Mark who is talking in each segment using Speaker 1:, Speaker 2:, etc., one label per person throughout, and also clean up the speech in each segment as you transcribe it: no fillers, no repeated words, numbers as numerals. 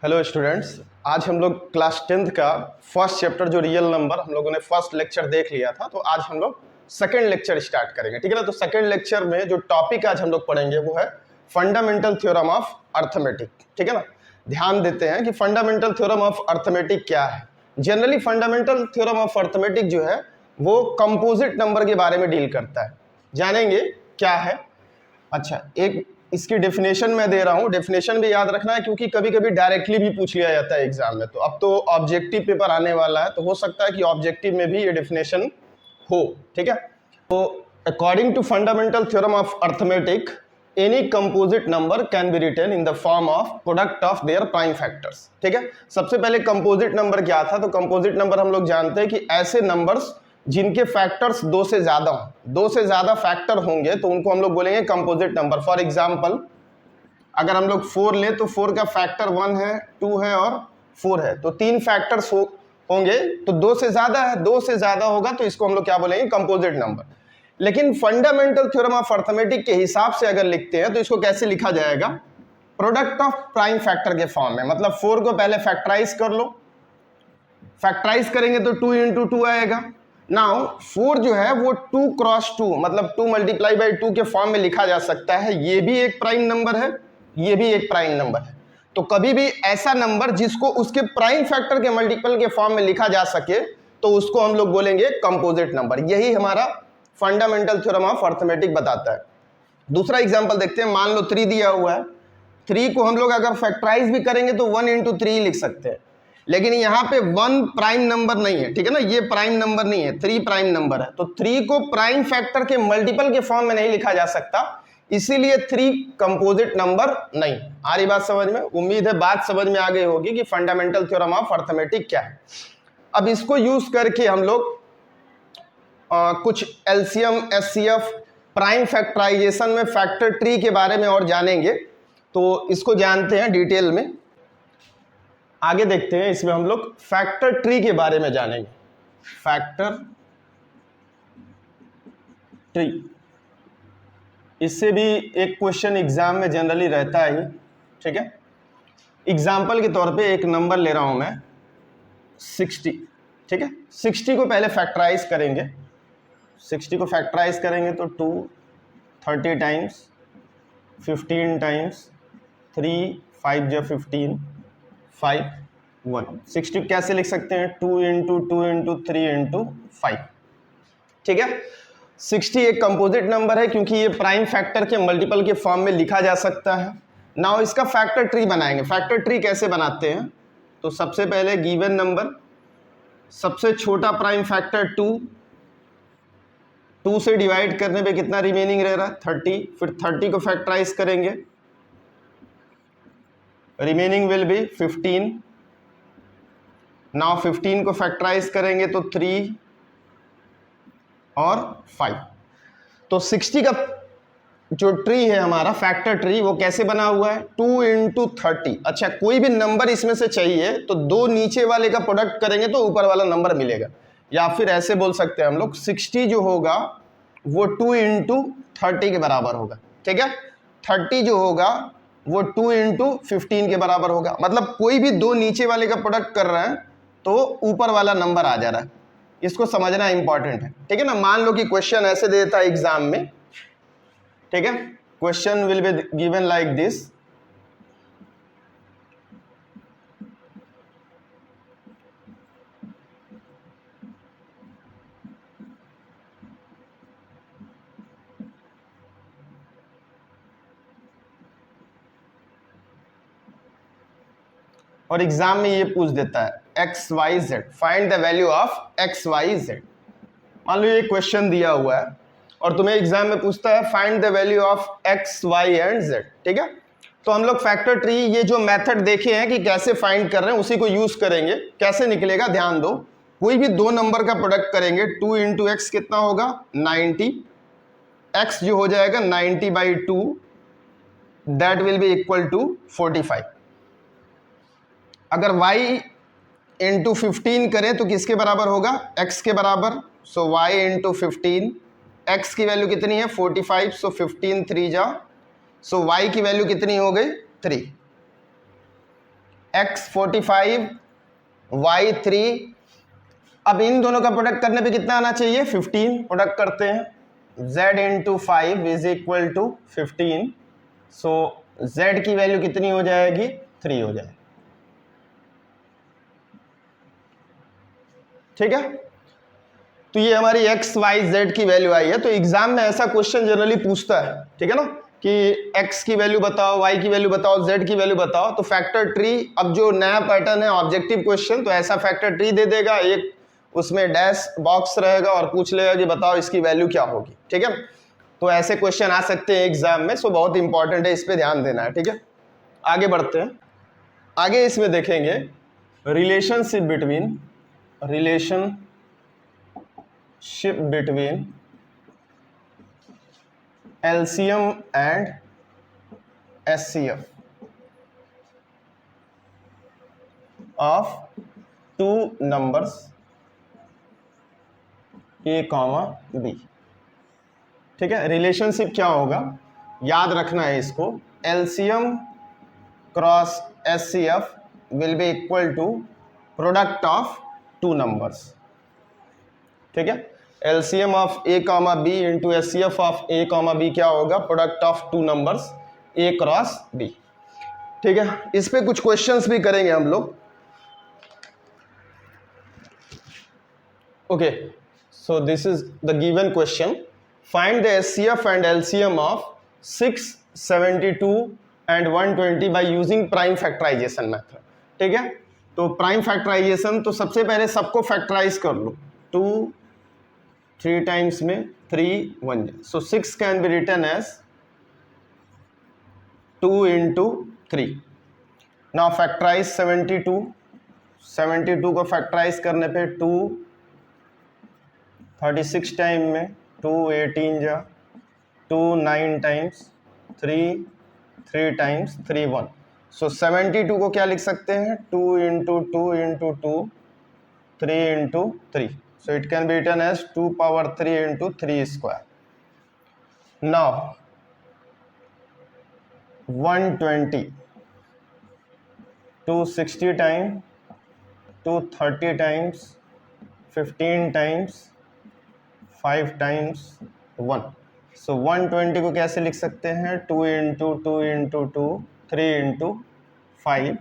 Speaker 1: Hello students, आज हम लोग क्लास 10th का फर्स्ट चैप्टर जो रियल नंबर हम लोगों ने फर्स्ट लेक्चर देख लिया था, तो आज हम लोग सेकंड लेक्चर स्टार्ट करेंगे। ठीक है ना। तो सेकंड लेक्चर में जो टॉपिक आज हम लोग पढ़ेंगे वो है फंडामेंटल थ्योरम ऑफ अर्थमेटिक। ठीक है ना। ध्यान देते हैं कि फंडामेंटल थ्योरम ऑफ अर्थमेटिक क्या है। Generally fundamental theorem of arithmetic जो है वो कंपोजिट नंबर के बारे में डील करता है। जानेंगे क्या है। अच्छा, एक इसकी डेफिनेशन मैं दे रहा हूँ, डेफिनेशन भी याद रखना है क्योंकि कभी कभी डायरेक्टली भी पूछ लिया जाता है एग्जाम में। तो अब तो ऑब्जेक्टिव पेपर आने वाला है, तो हो सकता है कि ऑब्जेक्टिव में भी ये डेफिनेशन हो। ठीक है। तो according to fundamental theorem of arithmetic, any composite number can be written in the form of product of their prime factors. ठीक है। सबसे पहले कंपोजिट नंबर क्या था? तो कंपोजिट नंबर हम लोग जानते हैं कि ऐसे नंबर्स जिनके फैक्टर्स दो से ज्यादा हों, दो से ज्यादा फैक्टर होंगे तो उनको हम लोग बोलेंगे कंपोजिट नंबर। फॉर एग्जांपल, अगर हम लोग 4 लें तो 4 का फैक्टर 1 है, 2 है और 4 है, तो 3 फैक्टर्स होंगे तो दो से ज्यादा है, दो से ज्यादा होगा तो इसको हम लोग क्या बोलेंगे? Composite number. लेकिन फंडामेंटल थ्योरम ऑफ अर्थमेटिक के हिसाब से अगर लिखते हैं तो इसको कैसे लिखा जाएगा? प्रोडक्ट ऑफ प्राइम फैक्टर के फॉर्म में। मतलब 4 को पहले फैक्टराइज कर लो, फैक्टराइज करेंगे तो 2 इंटू 2 आएगा। नाउ 4 जो है वो 2 क्रॉस 2 मतलब 2 मल्टीप्लाई बाई 2 के फॉर्म में लिखा जा सकता है। ये भी एक प्राइम नंबर है, ये भी एक प्राइम नंबर है। तो कभी भी ऐसा नंबर जिसको उसके प्राइम फैक्टर के मल्टीपल के फॉर्म में लिखा जा सके तो उसको हम लोग बोलेंगे कंपोजिट नंबर। यही हमारा फंडामेंटल थ्योरम ऑफ अर्थमेटिक बताता है। दूसरा एग्जाम्पल देखते हैं। मान लो 3 दिया हुआ है, 3 को हम लोग अगर फैक्टराइज भी करेंगे तो 1 इंटू 3 लिख सकते हैं, लेकिन यहाँ पे 1 प्राइम नंबर नहीं है। ठीक है ना, ये प्राइम नंबर नहीं है, 3 प्राइम नंबर है। तो 3 को प्राइम फैक्टर के मल्टीपल के फॉर्म में नहीं लिखा जा सकता, इसीलिए 3 कंपोजिट नंबर नहीं। आ रही बात समझ में? उम्मीद है बात समझ में आ गई होगी कि फंडामेंटल थ्योरम ऑफ अर्थमेटिक क्या है। अब इसको यूज करके हम लोग कुछ एलसीएम, एचसीएफ, प्राइम फैक्टराइजेशन में फैक्टर ट्री के बारे में और जानेंगे। तो इसको जानते हैं डिटेल में, आगे देखते हैं। इसमें हम लोग फैक्टर ट्री के बारे में जानेंगे। फैक्टर ट्री, इससे भी एक क्वेश्चन एग्जाम में जनरली रहता है ही। ठीक है। एग्जाम्पल के तौर पे एक नंबर ले रहा हूं मैं 60। ठीक है। 60 को पहले फैक्टराइज करेंगे। 60 को फैक्टराइज करेंगे तो 2 30 टाइम्स, 15 टाइम्स, 3 5 जो 15, 5 1। 60 कैसे लिख सकते हैं? 2 इंटू 2 इंटू 3 इंटू 5। ठीक है। 60 एक कंपोजिट नंबर है क्योंकि ये प्राइम फैक्टर के मल्टीपल के फॉर्म में लिखा जा सकता है। नाउ इसका फैक्टर ट्री बनाएंगे। फैक्टर ट्री कैसे बनाते हैं? तो सबसे पहले गिवन नंबर, सबसे छोटा प्राइम फैक्टर 2, 2 से डिवाइड करने पे कितना रिमेनिंग रह रहा है? 30। फिर 30 को फैक्टराइज करेंगे, रिमेनिंग विल बी 15। नाउ 15 को फैक्टराइज करेंगे तो 3 और 5। तो 60 का जो ट्री है हमारा फैक्टर ट्री वो कैसे बना हुआ है? 2 इंटू 30। अच्छा, कोई भी नंबर इसमें से चाहिए तो दो नीचे वाले का प्रोडक्ट करेंगे तो ऊपर वाला नंबर मिलेगा। या फिर ऐसे बोल सकते हैं हम लोग 60 जो होगा वो 2 इंटू 30 के बराबर होगा। ठीक है। 30 जो होगा वो 2 इंटू 15 के बराबर होगा। मतलब कोई भी दो नीचे वाले का प्रोडक्ट कर रहे हैं तो ऊपर वाला नंबर आ जा रहा है। इसको समझना इंपॉर्टेंट है। ठीक है ना। मान लो कि क्वेश्चन ऐसे देता है एग्जाम में। ठीक है। Question will be given like this, और एग्जाम में ये पूछ देता है X Y Z, find the value of X Y Z. मान लो ये क्वेश्चन दिया हुआ है और तुम्हें एग्जाम में पूछता है find the value of X Y and Z. ठीक है। तो हम लोग फैक्टर ट्री ये जो मेथड देखे हैं कि कैसे फाइंड कर रहे हैं उसी को यूज करेंगे। कैसे निकलेगा ध्यान दो। कोई भी दो नंबर का प्रोडक्ट करेंगे, 2 इंटू एक्स कितना होगा? 90। एक्स जो हो जाएगा 90 by 2, that will be equal to 45। अगर y इंटू 15 करें तो किसके बराबर होगा? x के बराबर। सो y इंटू 15, x की वैल्यू कितनी है? 45। सो 15 3 जा, सो y की वैल्यू कितनी हो गई? 3। x 45 y 3। अब इन दोनों का प्रोडक्ट करने पे कितना आना चाहिए? 15। प्रोडक्ट करते हैं, z into 5 is equal to 15। So z की वैल्यू कितनी हो जाएगी? 3 हो जाएगी। ठीक है, तो ये हमारी x y z की वैल्यू आई है। तो एग्जाम में ऐसा क्वेश्चन जनरली पूछता है, ठीक है ना, कि x की वैल्यू बताओ, y की वैल्यू बताओ, z की वैल्यू बताओ। तो फैक्टर ट्री, अब जो नया पैटर्न है ऑब्जेक्टिव क्वेश्चन, तो ऐसा फैक्टर ट्री दे देगा, एक उसमें डैश बॉक्स रहेगा और पूछ लेगा कि बताओ इसकी वैल्यू क्या होगी। ठीक है, तो ऐसे क्वेश्चन आ सकते हैं एग्जाम में, सो बहुत इंपॉर्टेंट है, इस पे ध्यान देना है। ठीक है, आगे बढ़ते हैं। आगे इसमें देखेंगे relationship between LCM and SCF of two numbers A, B। ठीक है, रिलेशनशिप क्या होगा याद रखना है इसको। LCM cross SCF will be equal to product of two numbers. ठीक है, LCM of A, B into SCF of A, B क्या होगा? Product of two numbers A cross B। ठीक है, इस पे कुछ क्वेश्चंस भी करेंगे हम लोग। Okay, so this is the given question, find the SCF and LCM of 6, 72 and 120 by using prime factorisation method. ठीक है, तो प्राइम फैक्टराइजेशन, तो सबसे पहले सबको फैक्टराइज कर लो। 2 3 टाइम्स में 3 1, so 6 can be written as 2 into 3। Now factorise 72 को फैक्टराइज करने पे 2 36 टाइम में 2 18 जा 2 9 टाइम्स 3 टाइम्स 3 1, सो 72 को क्या लिख सकते हैं? 2 into 2 into 2 3 into 3, so it can be written as 2 power 3 into 3 square. Now 120, 260 times, 230 times, 15 times, 5 times 1, so 120 को कैसे लिख सकते हैं? 2 इंटू 2 इंटू 2 3 इंटू 5,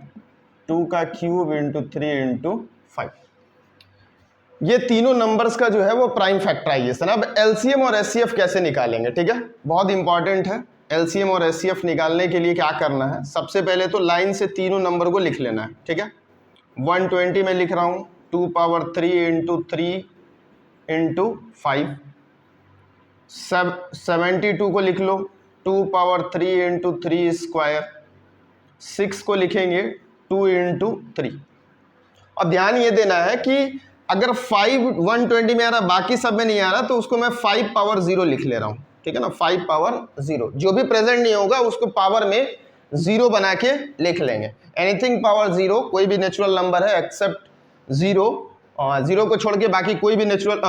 Speaker 1: 2 का क्यूब इंटू 3 इंटू 5। ये तीनों नंबर्स का जो है वो प्राइम फैक्टराइजेशन। अब LCM और SCF कैसे निकालेंगे? ठीक है, बहुत इंपॉर्टेंट है। LCM और SCF निकालने के लिए क्या करना है? सबसे पहले तो लाइन से तीनों नंबर को लिख लेना है। ठीक है, 120 में लिख रहा हूं 2 पावर 3 इंटू 3 इंटू 5। 72 को लिख लो 2 पावर 3 इंटू 3 स्क्वायर। 6 को लिखेंगे 2 इंटू 3। और ध्यान ये देना है कि अगर 5 120 में आ रहा, बाकी सब में नहीं आ रहा, तो उसको मैं 5 पावर 0 लिख ले रहा हूं। ठीक है ना, 5 पावर 0, जो भी प्रेजेंट नहीं होगा उसको पावर में 0 बना के लिख लेंगे। एनीथिंग पावर 0, कोई भी नेचुरल नंबर है एक्सेप्ट 0, 0 को छोड़ के बाकी कोई भी नेचुरल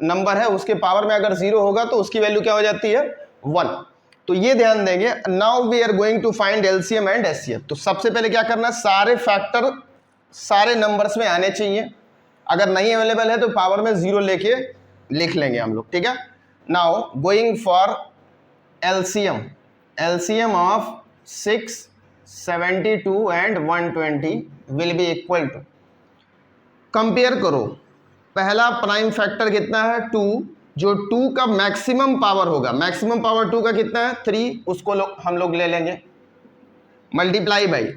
Speaker 1: नंबर है उसके पावर में अगर 0 होगा तो उसकी वैल्यू क्या हो जाती है? 1। तो ये ध्यान देंगे। Now we are going to find LCM and SCF। तो सबसे पहले क्या करना, सारे फैक्टर सारे नंबर्स में आने चाहिए, अगर नहीं अवेलेबल है तो पावर में 0 लेके लिख लेंगे हम लोग। ठीक है, now going for LCM of 6, 72 and 120 will be equal to, compare करो, पहला प्राइम फैक्टर कितना है? 2, जो 2 का मैक्सिमम पावर होगा, मैक्सिमम पावर 2 का कितना है? 3, उसको हम लोग ले लेंगे मल्टीप्लाई बाई।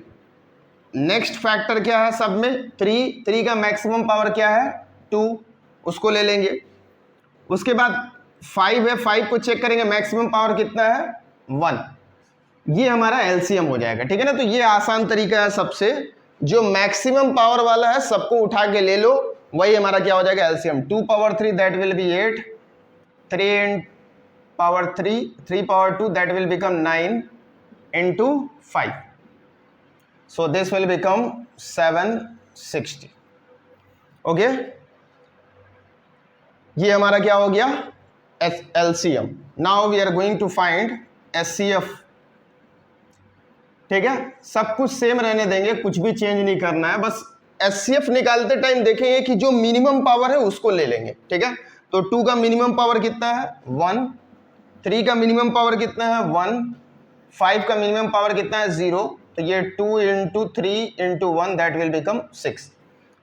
Speaker 1: नेक्स्ट फैक्टर क्या है सब में? 3 का मैक्सिमम पावर क्या है? 2, उसको ले लेंगे। उसके बाद 5 है, 5 को चेक करेंगे मैक्सिमम पावर कितना है? 1। ये हमारा LCM हो जाएगा। ठीक है ना, तो ये आसान तरीका है सबसे, जो मैक्सिमम पावर वाला है सबको उठा के ले लो, वही हमारा क्या हो जाएगा? LCM। 2 power 3 that will be 8, 3 power 3 power 2 that will become 9 into 5, so this will become 760। Okay, ये हमारा क्या हो गया? LCM। Now we are going to find SCF। ठीक है, सब कुछ सेम रहने देंगे, कुछ भी चेंज नहीं करना है। बस एचसीएफ निकालते टाइम देखेंगे कि जो मिनिमम पावर है उसको ले लेंगे। ठीक है, तो 2 का मिनिमम पावर कितना है 1, 3 का मिनिमम पावर कितना है 1, 5 का मिनिमम पावर कितना है 0, तो ये 2 into 3 into 1 that will become 6।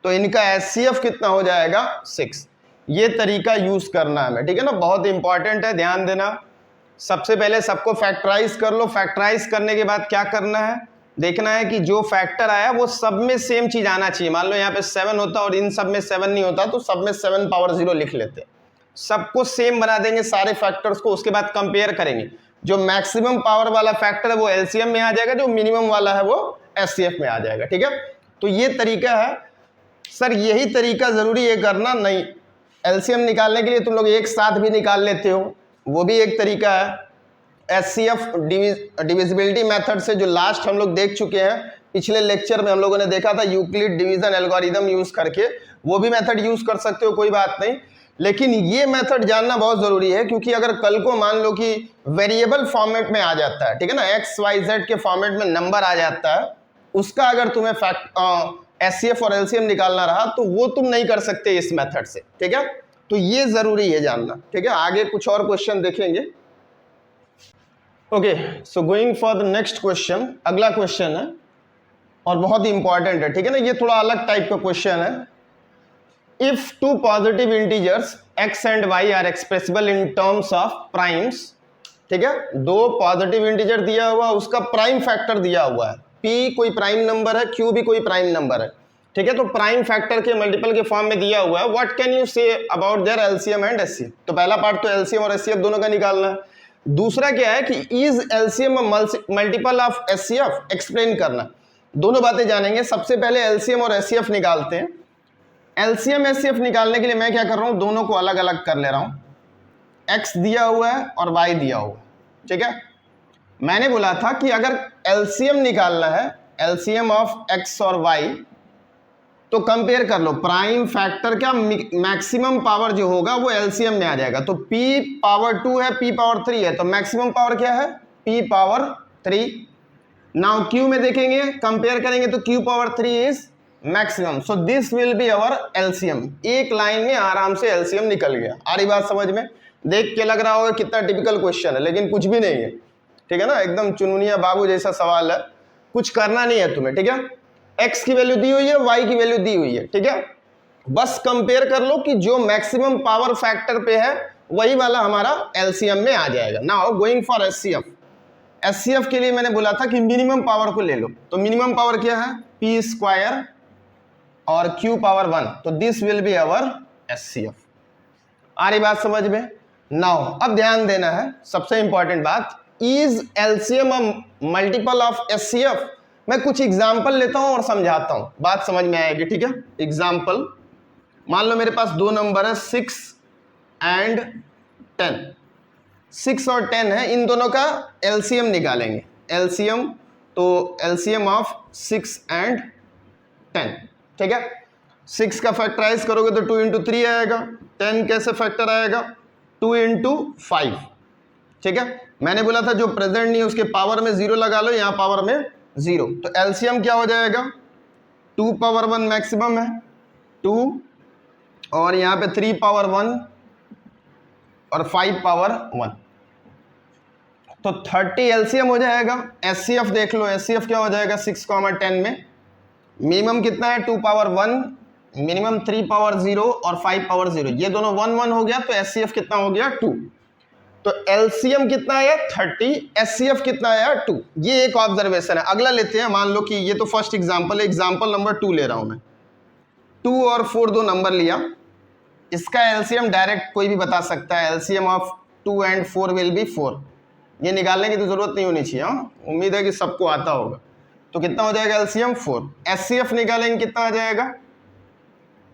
Speaker 1: तो इनका एचसीएफ कितना हो जाएगा 6। ये तरीका यूज करना है हमें, ठीक है ना, बहुत इंपॉर्टेंट है, ध्यान देना। सबसे पहले सबको फैक्टराइज कर लो। फैक्टराइज करने के बाद क्या करना है, देखना है कि जो फैक्टर आया वो सब में सेम चीज आना चाहिए। मान लो यहाँ पे 7 होता और इन सब में 7 नहीं होता तो सब में 7 पावर 0 लिख लेते, सबको सेम बना देंगे सारे फैक्टर्स को। उसके बाद कंपेयर करेंगे, जो मैक्सिमम पावर वाला फैक्टर है वो एलसीएम में आ जाएगा, जो मिनिमम वाला है वो एचसीएफ में आ जाएगा। ठीक है, तो ये तरीका है। सर यही तरीका जरूरी है करना नहीं, एलसीएम निकालने के लिए तुम लोग एक साथ भी निकाल लेते हो, वो भी एक तरीका है। एचसीएफ डिविजिबिलिटी मेथड से जो लास्ट हम लोग देख चुके हैं, पिछले लेक्चर में हम लोगों ने देखा था यूक्लिड डिवीजन एल्गोरिदम यूज करके, वो भी मेथड यूज कर सकते हो, कोई बात नहीं। लेकिन ये मेथड जानना बहुत जरूरी है, क्योंकि अगर कल को मान लो कि वेरिएबल फॉर्मेट में आ जाता है, ठीक है ना, एक्स वाई जेड के फॉर्मेट में नंबर आ जाता है, उसका अगर तुम्हें एचसीएफ और एलसीएम निकालना रहा तो वो तुम नहीं कर सकते इस मेथड से। ठीक है, तो ये जरूरी है जानना। ठीक है, आगे कुछ और क्वेश्चन देखेंगे। Okay, so going for the next question. अगला क्वेश्चन है और बहुत ही इंपॉर्टेंट है, ठीक है ना, ये थोड़ा अलग टाइप का क्वेश्चन है। If two positive integers x and y are expressible in terms of primes, ठीक है, दो पॉजिटिव इंटीजर दिया हुआ, उसका प्राइम फैक्टर दिया हुआ है, p कोई प्राइम नंबर है, q भी कोई प्राइम नंबर है, ठीक है, तो प्राइम फैक्टर के मल्टीपल के फॉर्म में दिया हुआ है। What can you say about their LCM and HCF? तो पहला पार्ट तो एलसीएम और एचसीएफ दोनों का निकालना है। दूसरा क्या है कि is LCM multiple of HCF, explain करना। दोनों बातें जानेंगे। सबसे पहले एलसीएम और एचसीएफ निकालते हैं। एलसीएम एचसीएफ निकालने के लिए मैं क्या कर रहा हूं, दोनों को अलग अलग कर ले रहा हूं। एक्स दिया हुआ है और वाई दिया हुआ है, ठीक है। मैंने बोला था कि अगर एलसीएम निकालना है, एलसीएम ऑफ एक्स और वाई, तो कंपेयर कर लो। प्राइम फैक्टर का मैक्सिमम पावर जो होगा वो एलसीएम में आ जाएगा। तो p पावर 2 है, p पावर 3 है, तो मैक्सिमम पावर क्या है, p पावर 3। नाउ q में देखेंगे, कंपेयर करेंगे तो q power 3 is maximum, so this will be our LCM. एक लाइन में आराम से एलसीएम निकल गया। आ रही बात समझ में? देख के लग रहा होगा कितना टिपिकल क्वेश्चन है, लेकिन कुछ भी नहीं है, ठीक है ना, एकदम चुनमुनिया बाबू जैसा सवाल है, कुछ करना नहीं है तुम्हें, ठीक है। x की वैल्यू दी हुई है, y की वैल्यू दी हुई है, ठीक है, बस कंपेयर कर लो कि जो मैक्सिमम पावर फैक्टर पे है वही वाला हमारा एलसीएम में आ जाएगा। Now going for HCF. HCF के लिए मैंने बोला था कि मिनिमम पावर को ले लो, तो मिनिमम पावर क्या है, p स्क्वायर और q पावर 1, तो this will be our HCF. आ रही बात समझ में? नाउ अब ध्यान देना है, सबसे इंपॉर्टेंट बात, is LCM multiple of HCF. मैं कुछ एग्जाम्पल लेता हूं और समझाता हूं, बात समझ में आएगी, ठीक है। एग्जाम्पल, मान लो मेरे पास दो नंबर है 6 एंड 10, 6 और 10 है, इन दोनों का एलसीएम निकालेंगे। एलसीएम, तो एलसीएम ऑफ 6 एंड 10, ठीक है। 6 का फैक्टराइज करोगे तो 2 इंटू 3 आएगा। 10 कैसे फैक्टर आएगा, 2 इंटू 5, ठीक है। मैंने बोला था जो प्रेजेंट नहीं है उसके पावर में 0 लगा लो, यहाँ पावर में 0, तो एलसीएम क्या हो जाएगा, 2 पावर 1 मैक्सिमम है 2, और यहाँ पे 3 पावर 1 और 5 पावर 1, तो 30 एलसीएम हो जाएगा। एचसीएफ देख लो, एचसीएफ क्या हो जाएगा 6, 10 में मिनिमम कितना है 2 पावर 1, मिनिमम 3 पावर 0 और 5 पावर 0, ये दोनों 1 1 हो गया, तो एचसीएफ कितना हो गया 2। तो एलसीएम कितना आया 30, एचसीएफ कितना आया 2। ये एक ऑब्जर्वेशन है। अगला लेते हैं, मान लो कि ये तो फर्स्ट एग्जांपल है, एग्जांपल नंबर 2 ले रहा हूं मैं। 2 और 4 दो नंबर लिया, इसका एलसीएम डायरेक्ट कोई भी बता सकता है। LCM of 2 and 4 will be 4। ये निकालने की तो जरूरत नहीं होनी चाहिए, हाँ, उम्मीद है कि सबको आता होगा। तो कितना हो जाएगा एलसीएम 4। एचसीएफ निकालेंगे कितना आ जाएगा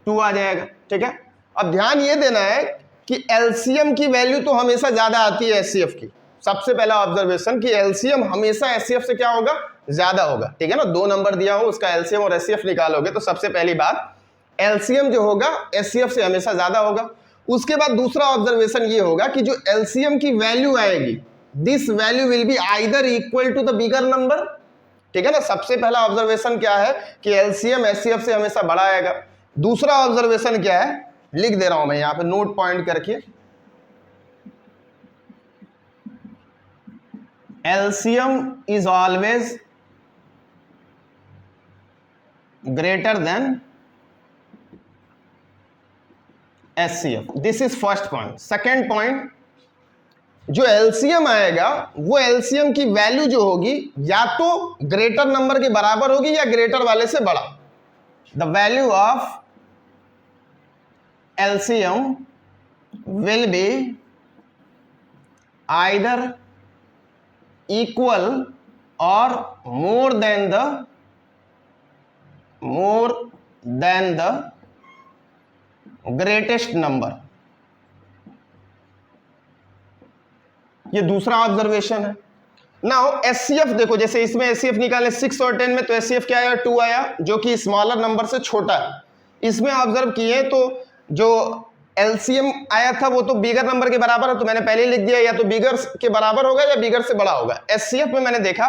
Speaker 1: 2 आ जाएगा, ठीक है। अब ध्यान ये देना है कि एलसीएम की वैल्यू तो हमेशा ज्यादा आती है एचसीएफ की। सबसे पहला ऑब्जर्वेशन कि एलसीएम हमेशा एचसीएफ से क्या होगा, ज्यादा होगा, ठीक है ना। दो नंबर दिया हो, उसका एलसीएम और एचसीएफ निकालोगे तो सबसे पहली बात एलसीएम जो होगा एचसीएफ से हमेशा ज्यादा होगा। उसके बाद दूसरा ऑब्जर्वेशन ये होगा कि जो एलसीएम की वैल्यू आएगी, this value will be either equal to the bigger number, ठीक है ना। सबसे पहला ऑब्जर्वेशन क्या है कि एलसीएम एचसीएफ से हमेशा बड़ा आएगा। दूसरा ऑब्जर्वेशन क्या है, लिख दे रहा हूं मैं यहां पे नोट पॉइंट करके, LCM is always greater than HCF. This is first point. Second point, जो एलसीएम आएगा वो एलसीएम की वैल्यू जो होगी या तो ग्रेटर नंबर के बराबर होगी या ग्रेटर वाले से बड़ा। The value of LCM will be either equal or more than the greatest number. ये दूसरा ऑब्जर्वेशन है। नाउ एचसीएफ देखो, जैसे इसमें एचसीएफ निकाले 6 और 10 में, तो एचसीएफ क्या आया, 2 आया, जो कि स्मॉलर नंबर से छोटा है। इसमें ऑब्जर्व किए तो जो एलसीएम आया था वो तो बिगर नंबर के बराबर है, तो मैंने पहले ही लिख दिया, या तो बिगर के बराबर होगा या बिगर से बड़ा होगा। एचसीएफ में मैंने देखा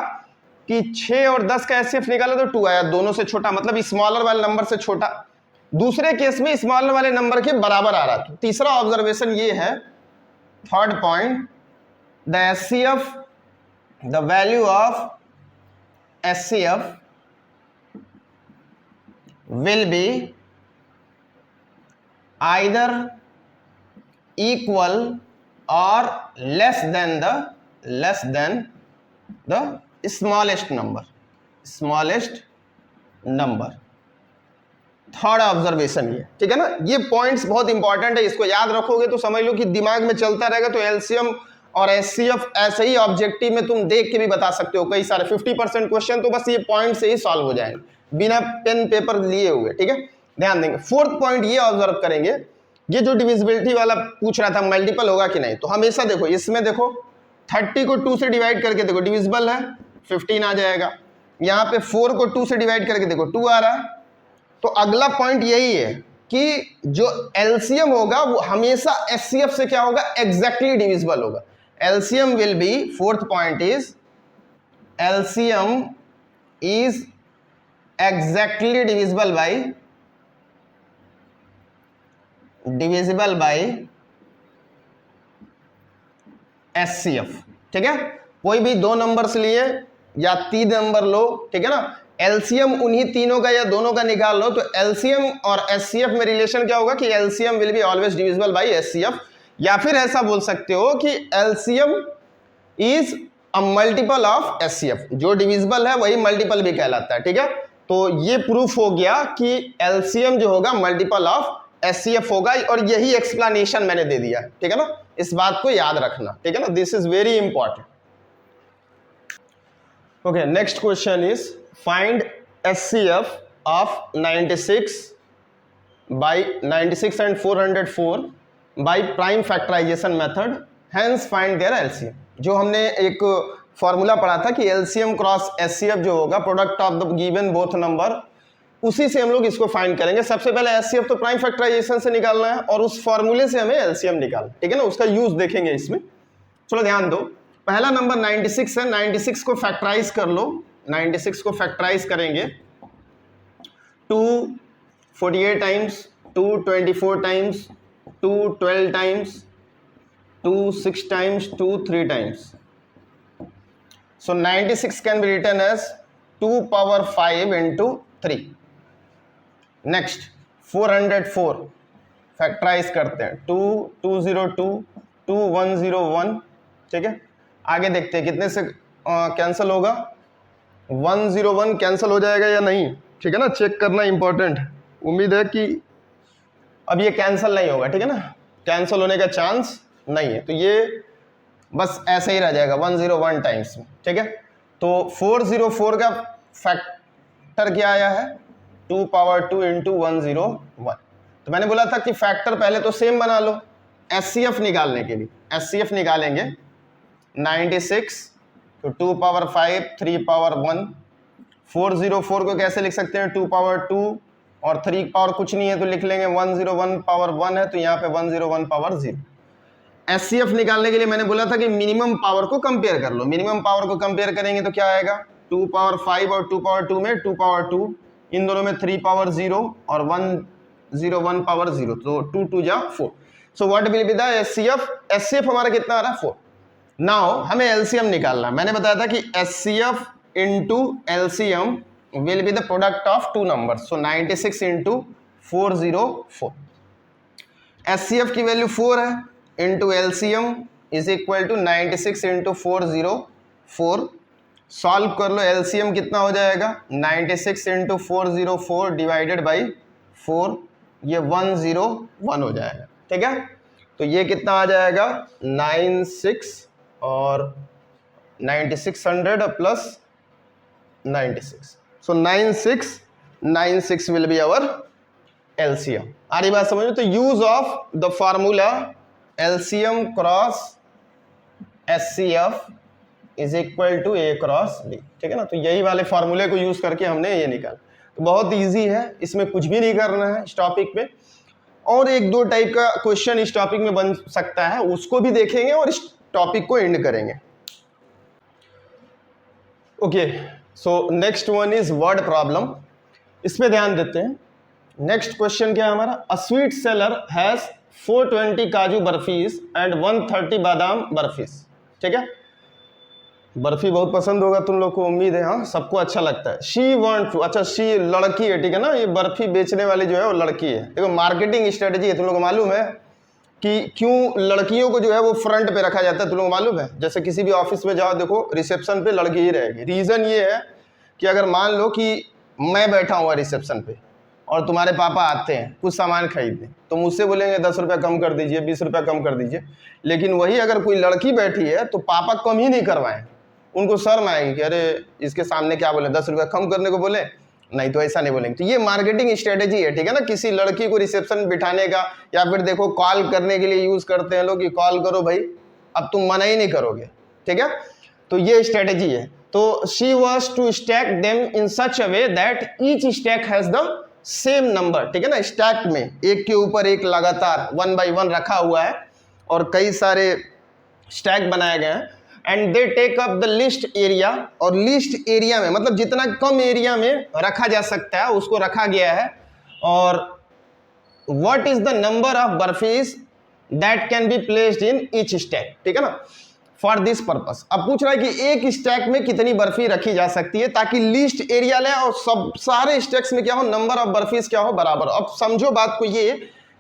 Speaker 1: कि 6 और 10 का एचसीएफ निकाला तो 2 आया, दोनों से छोटा, मतलब स्मॉलर वाले नंबर से छोटा। दूसरे केस में स्मॉलर वाले नंबर के बराबर आ रहा था। तीसरा ऑब्जर्वेशन ये है, third point, the HCF, the value of HCF will be either equal or less than the smallest number. Third observation ये, ठीक है ना। ये पॉइंट्स बहुत इंपॉर्टेंट है, इसको याद रखोगे तो समझ लो कि दिमाग में चलता रहेगा। तो एलसीएम और एचसीएफ ऐसे ही ऑब्जेक्टिव में तुम देख के भी बता सकते हो कई सारे 50% क्वेश्चन तो बस ये पॉइंट से ही सॉल्व हो जाएंगे बिना पेन पेपर लिए हुए, ठीक है, ध्यान देंगे। फोर्थ पॉइंट ये ऑब्जर्व करेंगे, ये जो डिविजिबिलिटी वाला पूछ रहा था मल्टीपल होगा कि नहीं, तो हमेशा देखो इसमें देखो 30 को 2 से डिवाइड करके देखो डिविजिबल है, 15 आ जाएगा। यहाँ पे 4 को 2 से डिवाइड करके देखो 2 आ रहा है। तो अगला पॉइंट यही है कि जो एलसीएम होगा वो हमेशा एचसीएफ से क्या होगा, एग्जैक्टली डिविजिबल होगा। LCM will B, fourth point is LCM is exactly divisible by HCF, ठीक है। कोई भी 2 नंबर्स लिए या 3 नंबर लो, ठीक है ना, एलसीएम उन्हीं तीनों का या दोनों का निकाल लो, तो एलसीएम और एचसीएफ में रिलेशन क्या होगा कि LCM will be always divisible by HCF. या फिर ऐसा बोल सकते हो कि LCM is a multiple of HCF, जो डिविजिबल है वही मल्टीपल भी कहलाता है, ठीक है। तो ये प्रूफ हो गया कि एलसीएम जो होगा मल्टीपल ऑफ एचसीएफ होगा, और यही एक्सप्लेनेशन मैंने दे दिया, ठीक है ना। इस बात को याद रखना, ठीक है ना, this is very important. Okay, next question is find HCF of 96 and 404 by prime factorisation method, hence find their LCM. जो हमने एक फॉर्मूला पढ़ा था कि एलसीएम क्रॉस एचसीएफ जो होगा product of the given both number, उसी से हम लोग इसको फाइंड करेंगे। सबसे पहले एचसीएफ तो प्राइम फैक्टराइजेशन से निकालना है और उस फॉर्मूले से हमें एलसीएम निकालना, ठीक है ना, उसका यूज देखेंगे इसमें। चलो ध्यान दो, पहला नंबर 96 है, 96 को फैक्टराइज कर लो। 96 को फैक्टराइज करेंगे 2 48 times, 2 24 times, 2 12 times, 2 6 times, 2 3 times. So 96 can be written as 2 power 5 into 3. Next 404 factorise करते हैं 2 202 2 101, ठीक है। आगे देखते हैं कितने से कैंसिल होगा, 101 कैंसिल हो जाएगा या नहीं, ठीक है ना, चेक करना इंपॉर्टेंट। उम्मीद है कि अब ये कैंसिल नहीं होगा, ठीक है ना, कैंसिल होने का चांस नहीं है, तो ये बस ऐसे ही रह जाएगा 101 टाइम्स में, ठीक है। तो 404 का फैक्टर क्या आया है, 2 पावर 2 इंटू 101। तो मैंने बोला था कि फैक्टर पहले तो सेम बना लो एचसीएफ निकालने के लिए। एचसीएफ निकालेंगे 96 तो 2 पावर 5 3 पावर 1। 404 को कैसे लिख सकते हैं, 2 पावर 2 और 3 पावर कुछ नहीं है तो लिख लेंगे 101 पावर 1 है, तो यहाँ पे 101 पावर 0। एचसीएफ निकालने के लिए मैंने बोला था कि मिनिमम पावर को कंपेयर कर लो। मिनिमम पावर को कंपेयर करेंगे तो क्या आएगा, 2 पावर 5 और 2 पावर 2 में 2 पावर 2, इन दोनों में 3 पावर 0 और 1 0 1 पावर 0, तो 2 2 जा 4। So what will be the HCF? HCF हमारा कितना आ रहा है? 4। नाउ हमें एलसीएम निकालना है। मैंने बताया था कि HCF into LCM will be the product of two numbers, so 96 into 404। HCF की वैल्यू 4 है, into LCM is equal to 96 into 404। Solve कर लो, एलसीएम कितना हो जाएगा? 96 इंटू 404 डिवाइडेड बाई 4, ये 101 हो जाएगा। ठीक है, तो ये कितना आ जाएगा? 96 और 9600 plus 96, so 9696 will be our LCM. आ रही बात समझ में? तो use of the formula LCM cross HCF is equal to a cross b. ठीक है ना, तो यही वाले फार्मूले को यूज करके हमने ये निकाला। तो बहुत इजी है, इसमें कुछ भी नहीं करना है इस टॉपिक में। और एक दो टाइप का क्वेश्चन इस टॉपिक में बन सकता है, उसको भी देखेंगे और इस टॉपिक को एंड करेंगे। Okay, so next one is word problem. इसमें ध्यान देते हैं। नेक्स्ट क्वेश्चन क्या है हमारा? अ स्वीट सेलर हैज 420 काजू बर्फीज एंड 130 बादाम बर्फीज। ठीक है, बर्फी बहुत पसंद होगा तुम लोग को, उम्मीद है। हाँ, सबको अच्छा लगता है। शी वांट टू, अच्छा शी लड़की है, ठीक है ना, ये बर्फी बेचने वाली जो है वो लड़की है। देखो मार्केटिंग स्ट्रेटेजी है, तुम लोग को मालूम है कि क्यों लड़कियों को जो है वो फ्रंट पे रखा जाता है, तुम लोग को मालूम है? जैसे किसी भी ऑफिस में जाओ, देखो रिसेप्शन पे लड़की ही रहेगी। रीजन ये है कि अगर मान लो कि मैं बैठा हुआ रिसेप्शन पे और तुम्हारे पापा आते हैं कुछ सामान खरीदने, तो मुझसे बोलेंगे 10 रुपया कम कर दीजिए, 20 रुपया कम कर दीजिए। लेकिन वही अगर कोई लड़की बैठी है तो पापा कम ही नहीं करवाएं, उनको शर्म आएगी कि अरे इसके सामने क्या बोले, 10 रुपया कम करने को बोले, नहीं तो ऐसा नहीं बोलेंगे। तो ये मार्केटिंग स्ट्रेटेजी है, ठीक है ना, किसी लड़की को रिसेप्शन में बिठाने का। या फिर देखो कॉल करने के लिए यूज करते हैं लोग कि कॉल करो भाई, अब तुम मना ही नहीं करोगे। ठीक है, तो ये स्ट्रेटेजी है। तो she was to stack them in such a way that each stack has the same number. ठीक है ना, स्टैक में एक के ऊपर एक लगातार 1 by 1 रखा हुआ है और कई सारे स्टैक बनाए गए हैं। And they take up the list area, और लिस्ट एरिया में मतलब जितना कम एरिया में रखा जा सकता है उसको रखा गया है। और what is the number of barfis that can be placed in each stack. ठीक है ना, फॉर दिस पर्पस। अब पूछ रहा है कि एक स्टैक में कितनी बर्फी रखी जा सकती है, ताकि लिस्ट एरिया ले और सब सारे स्टैक्स में क्या हो, नंबर ऑफ बर्फीज क्या हो, बराबर। अब समझो बात को ये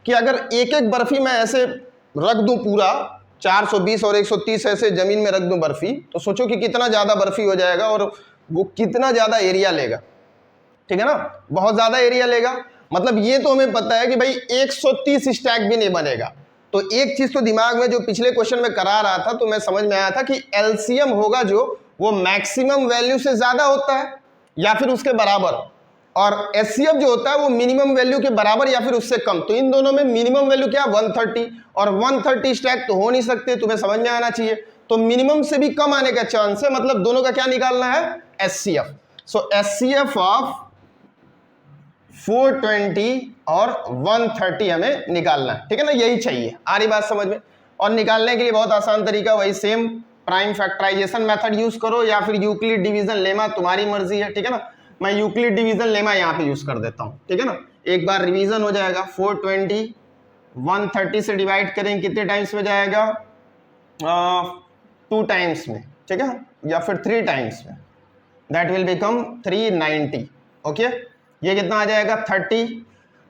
Speaker 1: कि अगर एक एक बर्फी मैं ऐसे रख दूं, पूरा 420 और 130 ऐसे जमीन में रख दूं बर्फी, तो सोचो कि कितना ज्यादा बर्फी हो जाएगा और वो कितना ज्यादा एरिया लेगा। ठीक है ना, बहुत ज्यादा एरिया लेगा। मतलब ये तो हमें पता है कि भाई 130 स्टैक भी नहीं बनेगा। तो एक चीज तो दिमाग में जो पिछले क्वेश्चन में करा रहा था, तो मैं समझ में आया था कि एलसीएम होगा जो वो मैक्सिमम वैल्यू से ज्यादा होता है या फिर उसके बराबर, और एचसीएफ जो होता है वो मिनिमम वैल्यू के बराबर या फिर उससे कम। तो इन दोनों में मिनिमम वैल्यू क्या, 130, और 130 स्टैक तो हो नहीं सकते, तुम्हें समझ में आना चाहिए। तो मिनिमम से भी कम आने का चांस है, मतलब दोनों का क्या निकालना है, एचसीएफ। सो एचसीएफ ऑफ 420 और 130 हमें निकालना है। ठीक है ना, यही चाहिए। आ रही बात समझ में? और निकालने के लिए बहुत आसान तरीका, वही same prime factorisation method use करो या फिर यूक्लिड डिवीजन लेमा, तुम्हारी मर्जी है। ठीक है ना, मैं यूक्लिड डिवीजन लेमा यहाँ पे यूज कर देता हूँ। ठीक है ना, एक बार रिवीजन हो जाएगा। 420 130 से डिवाइड करेंगे कितने टाइम्स में जाएगा, 2 टाइम्स में। ठीक है, या फिर 3 टाइम्स में, दैट विल बिकम 390। ओके, ये कितना आ जाएगा, 30।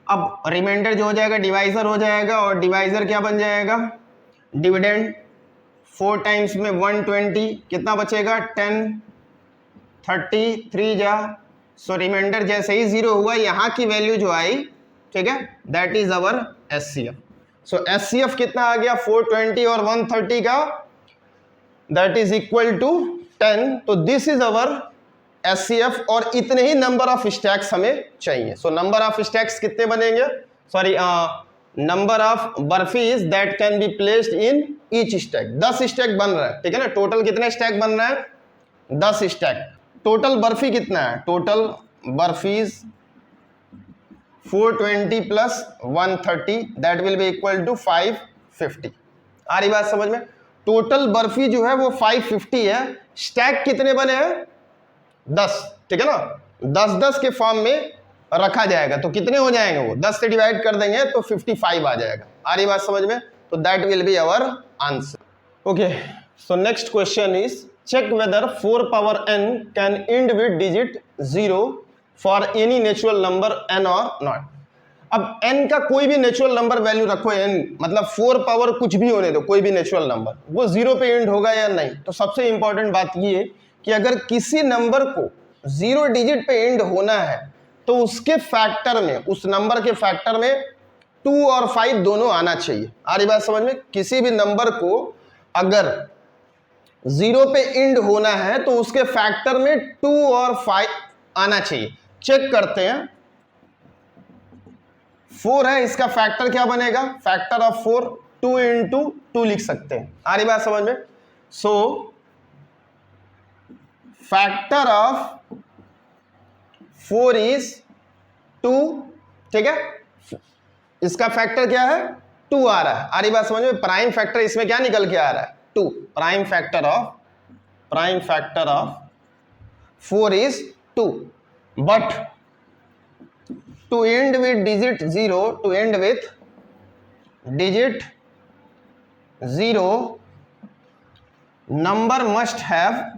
Speaker 1: अब रिमाइंडर जो हो जाएगा डिवाइजर हो जाएगा, और डिवाइजर क्या बन जाएगा, डिविडेंड। 4 टाइम्स में 120, कितना बचेगा, 10, 30, 3 जा। सो रिमाइंडर जैसे ही 0 हुआ, यहाँ की वैल्यू जो आई, ठीक है, that is our HCF. So HCF कितना आ गया, 420 और 130 का, दैट इज इक्वल टू 10। तो दिस इज अवर एचसीएफ, और इतने ही नंबर ऑफ स्टैक्स हमें चाहिए। सो नंबर ऑफ स्टैक्स कितने बनेंगे, sorry number of barfis that can be placed in each stack. 10 stack बन रहा है। ठीक है ना, टोटल कितने स्टैक बन रहा है, 10 स्टैक। टोटल बर्फी कितना है, total barfis 420 plus 130 that will be equal to 550। आ रही बात समझ में? टोटल बर्फी जो है वो 550 है। स्टैक कितने बने हैं, 10, ठीक है ना, 10-10 के फॉर्म में रखा जाएगा तो कितने हो जाएंगे वो 10 से डिवाइड कर देंगे तो 55 आ जाएगा। आ रही बात समझ में? तो that will be our answer. Okay, so next question is check whether 4 power n can end with digit 0 for any natural number n और नॉट। अब n का कोई भी नेचुरल नंबर वैल्यू रखो, n मतलब 4 पावर कुछ भी होने दो, कोई भी नेचुरल नंबर, वो 0 पे एंड होगा या नहीं। तो सबसे इंपॉर्टेंट बात ये कि अगर किसी नंबर को 0 डिजिट पे एंड होना है तो उसके फैक्टर में, उस नंबर के फैक्टर में 2 और 5 दोनों आना चाहिए। आ रही बात समझ में? किसी भी नंबर को अगर 0 पे एंड होना है तो उसके फैक्टर में 2 और 5 आना चाहिए। चेक करते हैं, 4 है, इसका फैक्टर क्या बनेगा? फैक्टर ऑफ 4 2 इंटू 2 लिख सकते हैं। आ रही बात समझ में? सो फैक्टर ऑफ 4 इज 2, ठीक है, इसका फैक्टर क्या है? 2 आ रहा है। आ रही बात समझ में? प्राइम फैक्टर इसमें क्या निकल के आ रहा है? 2। Prime factor of 4 is 2, but to end with digit 0, to end with digit 0, number must have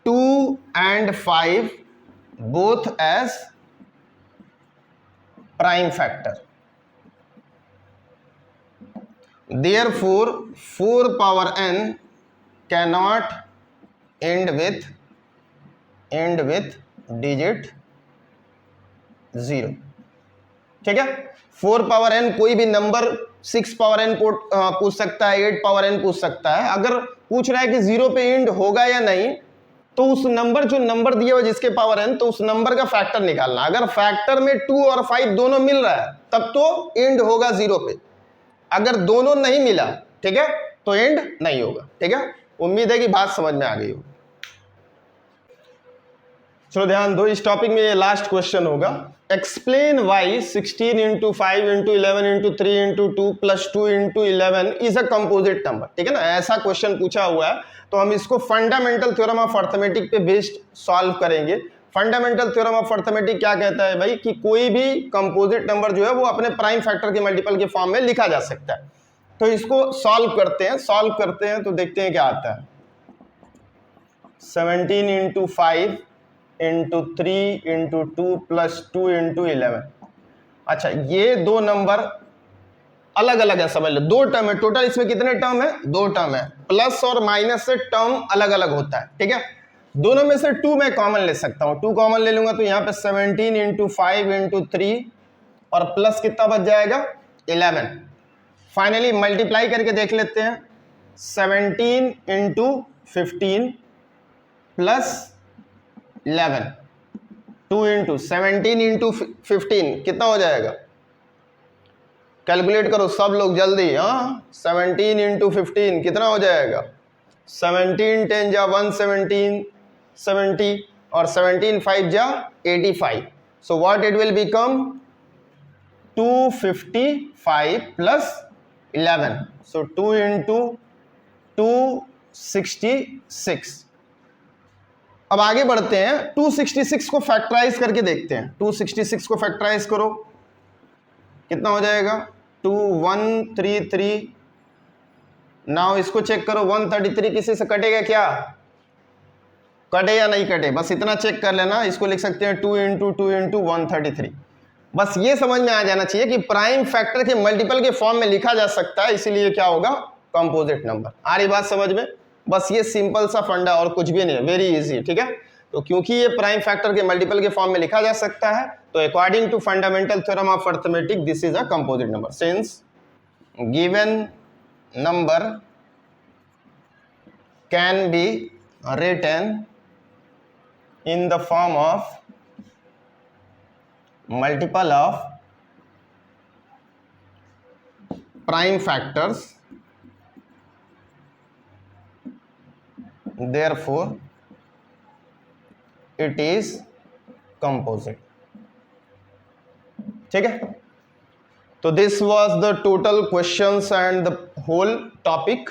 Speaker 1: 2 and 5 both as prime factor. Therefore 4 power n cannot end with digit 0, ठीक है। 4 पावर n कोई भी नंबर, 6 पावर n पूछ सकता है, 8 power n पूछ सकता है। अगर पूछ रहा है कि 0 पे एंड होगा या नहीं, तो उस नंबर, जो नंबर दिया हुआ जिसके पावर n, तो उस नंबर का फैक्टर निकालना। अगर फैक्टर में 2 और 5 दोनों मिल रहा है तब तो एंड होगा 0 पे। अगर दोनों नहीं मिला, ठीक है, तो एंड नहीं होगा, ठीक है। उम्मीद है कि बात समझ में आ गई हो। चलो ध्यान दो, इस टॉपिक में ये लास्ट क्वेश्चन होगा। Explain why 16 into 5 into 11 into 3 into 2 plus 2 into 11 is a composite number, ठीक है ना। ऐसा क्वेश्चन पूछा हुआ है तो हम इसको फंडामेंटल थ्योरम ऑफ अर्थमेटिक पे बेस्ड सॉल्व करेंगे। फंडामेंटल थ्योरम ऑफ अर्थमेटिक क्या कहता है भाई, कि कोई भी कंपोजिट नंबर जो है वो अपने प्राइम फैक्टर के मल्टीपल के फॉर्म में लिखा जा सकता है। तो इसको सॉल्व करते हैं तो देखते हैं क्या आता है। 17 into 5 into 3 into 2 plus 2 into 11। अच्छा, ये दो नंबर अलग अलग है, समझ लो। 2 टर्म है टोटल, इसमें कितने टर्म है? 2 टर्म है। प्लस और माइनस से टर्म अलग अलग होता है, ठीक है। दोनों में से 2 मैं कॉमन ले सकता हूं, 2 कॉमन ले लूंगा तो यहाँ पे 17 इंटू 5 इंटू 3 और प्लस कितना बच जाएगा? 11। फाइनली मल्टीप्लाई करके देख लेते हैं। 17 इंटू 15 प्लस 11, 2 इंटू 17 इंटू 15 कितना हो जाएगा? कैलकुलेट करो सब लोग जल्दी। हाँ, 17 इंटू 15 कितना हो जाएगा? 17 10 जा 117 70 और 17 5 जा 85। So what it will become? 255 plus 11, so 2 into 266। अब आगे बढ़ते हैं, 266 को फैक्टराइज करके देखते हैं। 266 को फैक्टराइज करो, कितना हो जाएगा? 2133। नाउ इसको चेक करो, 133 किसी से कटेगा क्या? कटे या नहीं कटे, बस इतना चेक कर लेना। इसको लिख सकते हैं 2 इंटू 2 इंटू 133। बस ये समझ में आ जाना चाहिए कि प्राइम फैक्टर के मल्टीपल के फॉर्म में लिखा जा सकता है, इसीलिए क्या होगा? Composite number. आ रही बात समझ में? बस ये सिंपल सा फंडा और कुछ भी नहीं है, वेरी इजी, ठीक है। तो क्योंकि ये प्राइम फैक्टर के मल्टीपल के फॉर्म में लिखा जा सकता है, तो according to fundamental theorem of arithmetic this is a composite number. Since given number can be written in the form of multiple of prime factors, therefore it is composite, ठीक है। तो this was the total questions and the whole topic.